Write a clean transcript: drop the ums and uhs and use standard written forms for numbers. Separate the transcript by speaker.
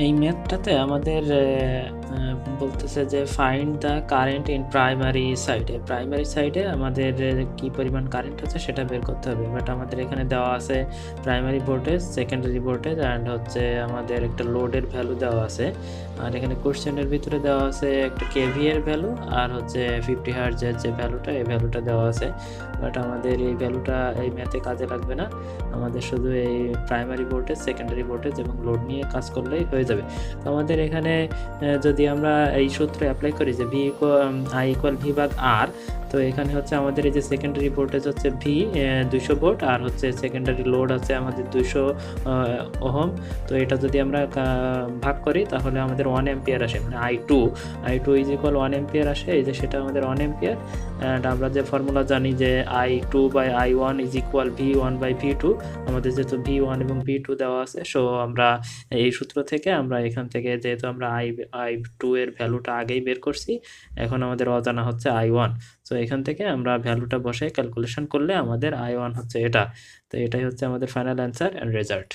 Speaker 1: এই ম্যাথটাতে আমাদের বলতেছে যে find the current in primary সাইডে আমাদের কি পরিমাণ কারেন্ট আছে সেটা বের করতে হবে। বাট আমাদের এখানে দেওয়া আছে primary voltage, secondary voltage and হচ্ছে আমাদের একটা লোডের ভ্যালু দেওয়া আছে। আর এখানে কোশ্চেনের ভিতরে দেওয়া আছে একটা কেভি এর ভ্যালু আর হচ্ছে 50 হার্টজের যে ভ্যালুটা, এই ভ্যালুটা দেওয়া আছে। বাট আমাদের এই ভ্যালুটা এই ম্যাথে কাজে লাগবে না, আমাদের শুধু এই প্রাইমারি ভোল্টেজ, সেকেন্ডারি ভোল্টেজ এবং লোড নিয়ে কাজ করলেই হয়ে যাবে। তো আমাদের এখানে যদি আমরা এই সূত্র অ্যাপ্লাই করি যে I ইকুয়াল ভি ভাগ আর, তো এখানে হচ্ছে আমাদের এই যে সেকেন্ডারি ভোল্টেজ হচ্ছে ভি 200 ভোল্ট আর হচ্ছে সেকেন্ডারি লোড আছে আমাদের 200 ওহম। তো এটা যদি আমরা ভাগ করি তাহলে আমাদের 1 অ্যাম্পিয়ার আসে, মানে I2 ইজ ইকুয়াল 1 অ্যাম্পিয়ার আসে, এই যে সেটা আমাদের 1 অ্যাম্পিয়ার। অ্যান্ড আমরা যে ফর্মুলা জানি যে I2/I1 ইজ ইকুয়াল V1/V2, আমাদের যেহেতু V1 এবং V2 দেওয়া আছে, সো আমরা এই সূত্র থেকে আমরা এখান থেকে যেহেতু আমরা I2 এর ভ্যালুটা আগেই বের করছি, এখন আমাদের অজানা হচ্ছে I1। সো এখান থেকে আমরা ভ্যালুটা বসে ক্যালকুলেশন করলে আমাদের I1 হচ্ছে এটা। তো এটাই হচ্ছে আমাদের ফাইনাল অ্যান্সার অ্যান্ড রেজাল্ট।